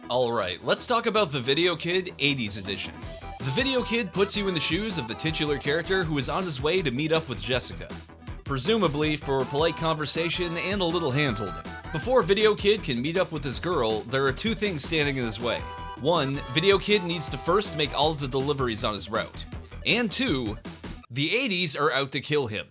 Alright, let's talk about the VideoKid 80's edition. The VideoKid puts you in the shoes of the titular character who is on his way to meet up with Jessica, presumably for polite conversation and a little hand-holding. Before VideoKid can meet up with his girl, there are two things standing in his way. One, VideoKid needs to first make all of the deliveries on his route. And two, the 80's are out to kill him.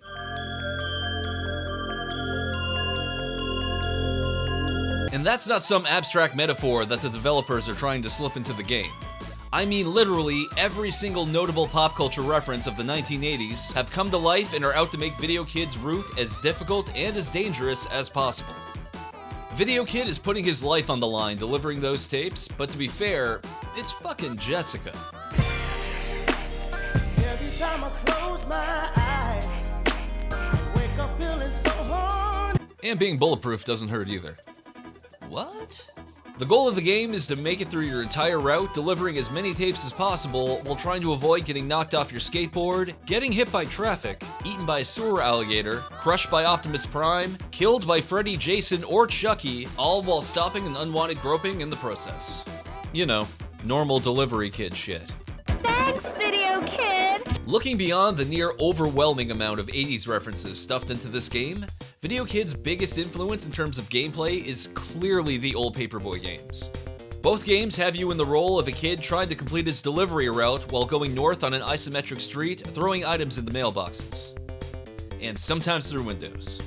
And that's not some abstract metaphor that the developers are trying to slip into the game. I mean literally every single notable pop culture reference of the 1980s have come to life and are out to make VideoKid's route as difficult and as dangerous as possible. VideoKid is putting his life on the line delivering those tapes, but to be fair, it's fucking Jessica. Every time I close my eyes, I wake up feeling so horny. And being bulletproof doesn't hurt either. What? The goal of the game is to make it through your entire route, delivering as many tapes as possible while trying to avoid getting knocked off your skateboard, getting hit by traffic, eaten by a sewer alligator, crushed by Optimus Prime, killed by Freddy, Jason, or Chucky, all while stopping an unwanted groping in the process. You know, normal delivery kid shit. Thanks, VideoKid! Looking beyond the near overwhelming amount of 80's references stuffed into this game, VideoKid's biggest influence in terms of gameplay is clearly the old Paperboy games. Both games have you in the role of a kid trying to complete his delivery route while going north on an isometric street, throwing items in the mailboxes. And sometimes through windows.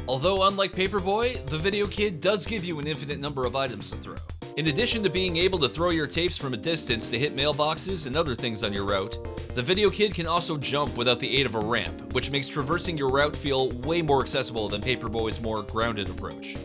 Although unlike Paperboy, the VideoKid does give you an infinite number of items to throw. In addition to being able to throw your tapes from a distance to hit mailboxes and other things on your route, the VideoKid can also jump without the aid of a ramp, which makes traversing your route feel way more accessible than Paperboy's more grounded approach.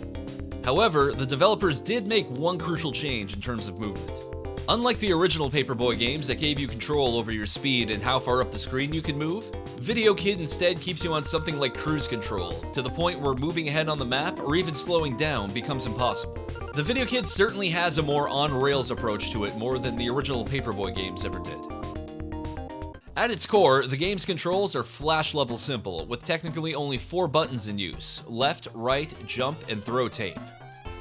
However, the developers did make one crucial change in terms of movement. Unlike the original Paperboy games that gave you control over your speed and how far up the screen you can move, VideoKid instead keeps you on something like cruise control, to the point where moving ahead on the map or even slowing down becomes impossible. The VideoKid certainly has a more on-rails approach to it more than the original Paperboy games ever did. At its core, the game's controls are flash-level simple, with technically only 4 buttons in use: left, right, jump, and throw tape.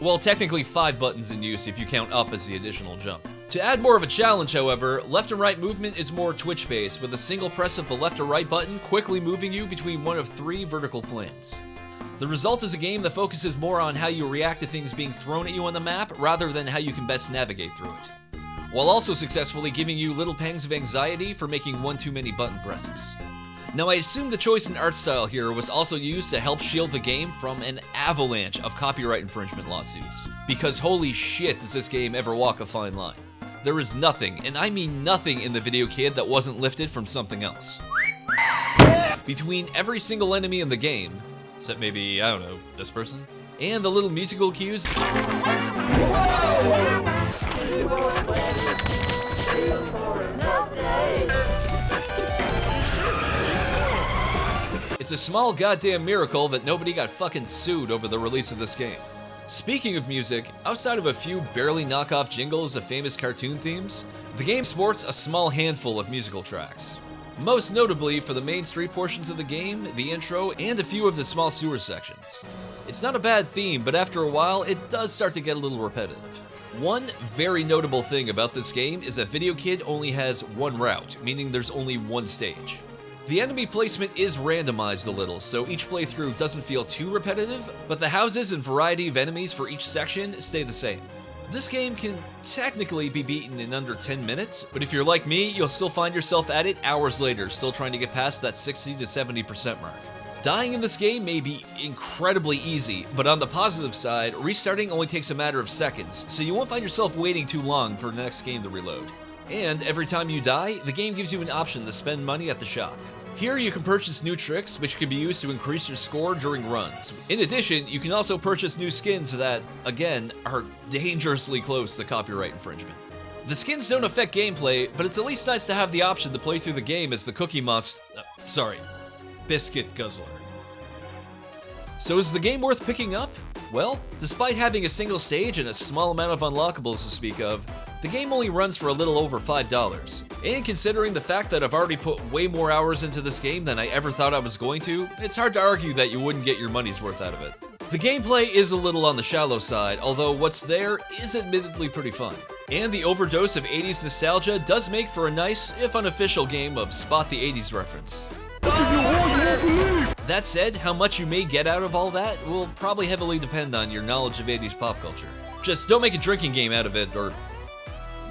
Well, technically 5 buttons in use if you count up as the additional jump. To add more of a challenge, however, left and right movement is more twitch-based, with a single press of the left or right button quickly moving you between one of 3 vertical planes. The result is a game that focuses more on how you react to things being thrown at you on the map rather than how you can best navigate through it, while also successfully giving you little pangs of anxiety for making one too many button presses. Now, I assume the choice in art style here was also used to help shield the game from an avalanche of copyright infringement lawsuits, because holy shit does this game ever walk a fine line. There is nothing, and I mean nothing, in the VideoKid that wasn't lifted from something else. Between every single enemy in the game, except maybe, I don't know, this person, and the little musical cues, it's a small goddamn miracle that nobody got fucking sued over the release of this game. Speaking of music, outside of a few barely knockoff jingles of famous cartoon themes, the game sports a small handful of musical tracks. Most notably for the main street portions of the game, the intro, and a few of the small sewer sections. It's not a bad theme, but after a while, it does start to get a little repetitive. One very notable thing about this game is that VideoKid only has one route, meaning there's only one stage. The enemy placement is randomized a little, so each playthrough doesn't feel too repetitive, but the houses and variety of enemies for each section stay the same. This game can technically be beaten in under 10 minutes, but if you're like me, you'll still find yourself at it hours later, still trying to get past that 60 to 70% mark. Dying in this game may be incredibly easy, but on the positive side, restarting only takes a matter of seconds, so you won't find yourself waiting too long for the next game to reload. And every time you die, the game gives you an option to spend money at the shop. Here you can purchase new tricks, which can be used to increase your score during runs. In addition, you can also purchase new skins that, again, are dangerously close to copyright infringement. The skins don't affect gameplay, but it's at least nice to have the option to play through the game as the Cookie Monster, Biscuit Guzzler. So is the game worth picking up? Well, despite having a single stage and a small amount of unlockables to speak of, the game only runs for a little over $5. And considering the fact that I've already put way more hours into this game than I ever thought I was going to, it's hard to argue that you wouldn't get your money's worth out of it. The gameplay is a little on the shallow side, although what's there is admittedly pretty fun. And the overdose of 80s nostalgia does make for a nice, if unofficial, game of spot the 80s reference. That said, how much you may get out of all that will probably heavily depend on your knowledge of 80s pop culture. Just don't make a drinking game out of it, or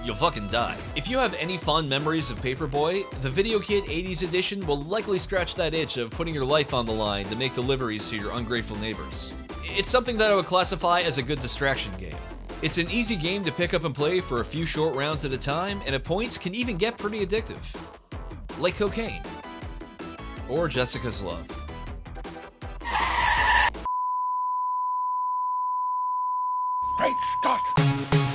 you'll fucking die. If you have any fond memories of Paperboy, the VideoKid 80s edition will likely scratch that itch of putting your life on the line to make deliveries to your ungrateful neighbors. It's something that I would classify as a good distraction game. It's an easy game to pick up and play for a few short rounds at a time, and at points can even get pretty addictive. Like cocaine. Or Jessica's Love. Great Scott!